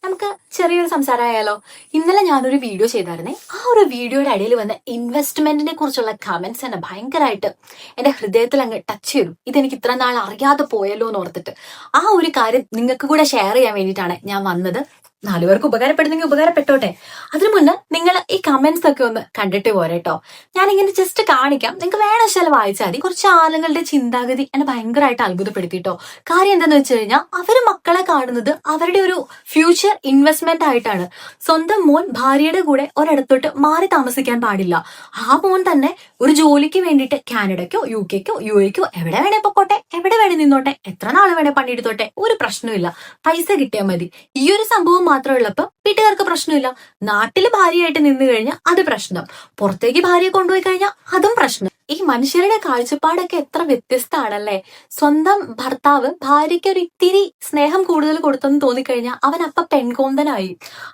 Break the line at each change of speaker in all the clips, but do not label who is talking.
നമുക്ക് ചെറിയൊരു സംസാരമായാലോ? ഇന്നലെ ഞാനൊരു വീഡിയോ ചെയ്തായിരുന്നേ. ആ ഒരു വീഡിയോയുടെ ഇടയിൽ വന്ന ഇൻവെസ്റ്റ്മെന്റിനെ കുറിച്ചുള്ള കമന്റ്സ് എന്നെ ഭയങ്കരമായിട്ട് എന്റെ ഹൃദയത്തിൽ അങ്ങ് ടച്ച് ചെയ്തു. ഇതെനിക്ക് ഇത്ര നാൾ അറിയാതെ പോയല്ലോ എന്ന് ഓർത്തിട്ട് ആ ഒരു കാര്യം നിങ്ങൾക്ക് കൂടെ ഷെയർ ചെയ്യാൻ വേണ്ടിയിട്ടാണ് ഞാൻ വന്നത്. 4 പേർക്ക് ഉപകാരപ്പെടുന്നെങ്കിൽ ഉപകാരപ്പെട്ടോട്ടെ. അതിനു മുന്നേ നിങ്ങൾ ഈ കമന്റ്സ് ഒക്കെ ഒന്ന് കണ്ടിട്ട് പോരെട്ടോ. ഞാനിങ്ങനെ ജസ്റ്റ് കാണിക്കാം, നിങ്ങൾക്ക് വേണമെച്ചാൽ വായിച്ചാൽ മതി. കുറച്ച് ആളുകളുടെ ചിന്താഗതി എന്നെ ഭയങ്കരമായിട്ട് അത്ഭുതപ്പെടുത്തിട്ടോ. കാര്യം എന്താന്ന് വെച്ച് കഴിഞ്ഞാൽ അവര് മക്കളെ കാണുന്നത് അവരുടെ ഒരു ഫ്യൂച്ചർ ഇൻവെസ്റ്റ്മെന്റ് ആയിട്ടാണ്. സ്വന്തം മോൻ ഭാര്യയുടെ കൂടെ ഒരിടത്തോട്ട് മാറി താമസിക്കാൻ പാടില്ല. ആ മോൻ തന്നെ ഒരു ജോലിക്ക് വേണ്ടിയിട്ട് കാനഡയ്ക്കോ UK-ക്കോ UAE-ക്കോ എവിടെ വേണേ പൊക്കോട്ടെ, എവിടെ വേണേ നിന്നോട്ടെ, എത്ര നാള് വേണേ പണിയെടുത്തോട്ടെ, ഒരു പ്രശ്നമില്ല. പൈസ കിട്ടിയാൽ മതി. ഈ ഒരു സംഭവം മാത്രമുള്ളപ്പോ വീട്ടുകാർക്ക് പ്രശ്നമില്ല. നാട്ടില് ഭാര്യയായിട്ട് നിന്ന് കഴിഞ്ഞാൽ അത് പ്രശ്നം, പുറത്തേക്ക് ഭാര്യയെ കൊണ്ടുപോയി കഴിഞ്ഞാൽ അതും പ്രശ്നം. ഈ മനുഷ്യരുടെ കാഴ്ചപ്പാടൊക്കെ എത്ര വ്യത്യസ്തമാണല്ലേ. സ്വന്തം ഭർത്താവ് ഭാര്യയ്ക്ക് ഒരു ഇത്തിരി സ്നേഹം കൂടുതൽ കൊടുത്തെന്ന് തോന്നിക്കഴിഞ്ഞാൽ അവൻ അപ്പ പെൺകോന്തനായി.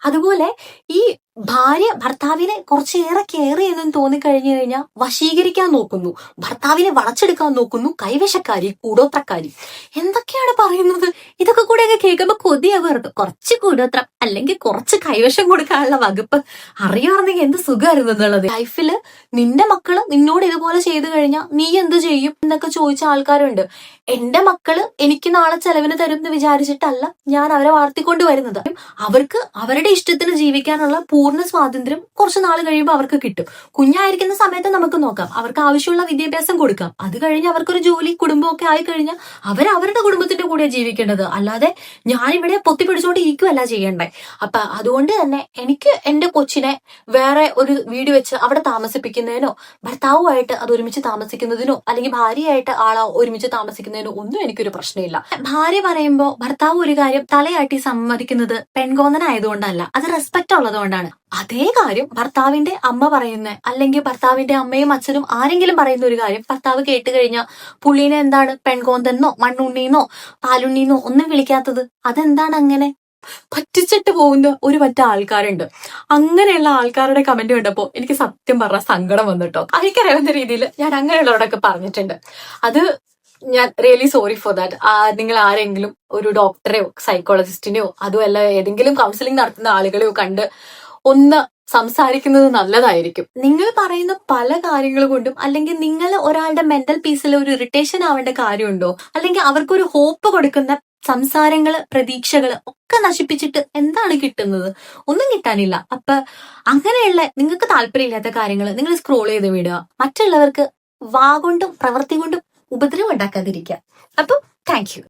അതുപോലെ ഈ ഭാര്യ ഭർത്താവിനെ കുറച്ചേറെ കെയർ ചെയ്യുന്നെന്ന് തോന്നിക്കഴിഞ്ഞു കഴിഞ്ഞാൽ വശീകരിക്കാൻ നോക്കുന്നു, ഭർത്താവിനെ വളച്ചെടുക്കാൻ നോക്കുന്നു, കൈവശക്കാരി, കൂടോത്രക്കാരി. എന്തൊക്കെയാണ് പറയുന്നത്? ഇതൊക്കെ കൂടെ ഒക്കെ കേൾക്കുമ്പോൾ കൊതിയാകും. കുറച്ച് കൂടോത്രം അല്ലെങ്കിൽ കുറച്ച് കൈവശം കൊടുക്കാനുള്ള വകുപ്പ് അറിയാമെന്നെങ്കിൽ എന്ത് സുഖമായിരുന്നു എന്നുള്ളത്. ലൈഫില് നിന്റെ മക്കള് നിന്നോട് ഇതുപോലെ ചെയ്തു കഴിഞ്ഞാൽ നീ എന്ത് ചെയ്യും എന്നൊക്കെ ചോദിച്ച ആൾക്കാരുണ്ട്. എന്റെ മക്കള് എനിക്ക് നാളെ ചെലവിന് തരും എന്ന് വിചാരിച്ചിട്ടല്ല ഞാൻ അവരെ വളർത്തിക്കൊണ്ട് വരുന്നത്. അവർക്ക് അവരുടെ ഇഷ്ടത്തിന് ജീവിക്കാനുള്ള പൂർണ്ണ സ്വാതന്ത്ര്യം കുറച്ച് നാൾ കഴിയുമ്പോൾ അവർക്ക് കിട്ടും. കുഞ്ഞായിരിക്കുന്ന സമയത്ത് നമുക്ക് നോക്കാം, അവർക്ക് ആവശ്യമുള്ള വിദ്യാഭ്യാസം കൊടുക്കാം. അത് കഴിഞ്ഞ് അവർക്കൊരു ജോലി കുടുംബമൊക്കെ ആയി കഴിഞ്ഞാൽ അവരുടെ കുടുംബത്തിന്റെ കൂടെ ജീവിക്കേണ്ടത്. അല്ലാതെ ഞാനിവിടെ പൊത്തിപ്പിടിച്ചോണ്ട് ഇരിക്കുവല്ല ചെയ്യണ്ടേ. അപ്പൊ അതുകൊണ്ട് തന്നെ എനിക്ക് എന്റെ കൊച്ചിനെ വേറെ ഒരു വീട് വെച്ച് അവിടെ താമസിപ്പിക്കുന്നതിനോ ഭർത്താവുമായിട്ട് അത് ഒരുമിച്ച് താമസിക്കുന്നതിനോ അല്ലെങ്കിൽ ഭാര്യയായിട്ട് ആളാ ഒരുമിച്ച് താമസിക്കുന്നതിനോ ഒന്നും എനിക്കൊരു പ്രശ്നമില്ല. ഭാര്യ പറയുമ്പോ ഭർത്താവ് ഒരു കാര്യം തലയാട്ടി സമ്മതിക്കുന്നത് പെൺകോന്തനായതുകൊണ്ടല്ല, അത് റെസ്പെക്ട് ഉള്ളതുകൊണ്ടാണ്. അതേ കാര്യം ഭർത്താവിന്റെ അമ്മ പറയുന്ന അല്ലെങ്കിൽ ഭർത്താവിന്റെ അമ്മയും അച്ഛനും ആരെങ്കിലും പറയുന്ന ഒരു കാര്യം ഭർത്താവ് കേട്ട് കഴിഞ്ഞാൽ പുള്ളീനെ എന്താണ് പെൺകോന്തെന്നോ മണ്ണുണ്ണീന്നോ പാലുണ്ണീന്നോ ഒന്നും വിളിക്കാത്തത്? അതെന്താണ് അങ്ങനെ? പറ്റിച്ചിട്ട് പോകുന്ന ഒരു പറ്റ ആൾക്കാരുണ്ട്. അങ്ങനെയുള്ള ആൾക്കാരുടെ കമന്റ് കണ്ടപ്പോ എനിക്ക് സത്യം പറഞ്ഞ സങ്കടം വന്നിട്ടോ. എനിക്കറിയാവുന്ന രീതിയിൽ ഞാൻ അങ്ങനെയുള്ളവരോടൊക്കെ പറഞ്ഞിട്ടുണ്ട്. അത് ഞാൻ റിയലി സോറി ഫോർ ദാറ്റ്. നിങ്ങൾ ആരെങ്കിലും ഒരു ഡോക്ടറെയോ സൈക്കോളജിസ്റ്റിനെയോ അതുമല്ല ഏതെങ്കിലും കൗൺസിലിംഗ് നടത്തുന്ന ആളുകളെയോ കണ്ട് ഒന്ന് സംസാരിക്കുന്നത് നല്ലതായിരിക്കും. നിങ്ങൾ പറയുന്ന പല കാര്യങ്ങൾ കൊണ്ടും അല്ലെങ്കിൽ നിങ്ങൾ ഒരാളുടെ മെന്റൽ പീസിൽ ഒരു ഇറിറ്റേഷൻ ആവേണ്ട കാര്യമുണ്ടോ? അല്ലെങ്കിൽ അവർക്കൊരു ഹോപ്പ് കൊടുക്കുന്ന സംസാരങ്ങള് പ്രതീക്ഷകള് ഒക്കെ നശിപ്പിച്ചിട്ട് എന്താണ് കിട്ടുന്നത്? ഒന്നും കിട്ടാനില്ല. അപ്പൊ അങ്ങനെയുള്ള നിങ്ങൾക്ക് താല്പര്യമില്ലാത്ത കാര്യങ്ങൾ നിങ്ങൾ സ്ക്രോൾ ചെയ്ത് വിടുക. മറ്റുള്ളവർക്ക് വാ കൊണ്ടും പ്രവൃത്തി കൊണ്ടും ഉപദ്രവം ഉണ്ടാക്കാതിരിക്കുക. അപ്പൊ താങ്ക് യു.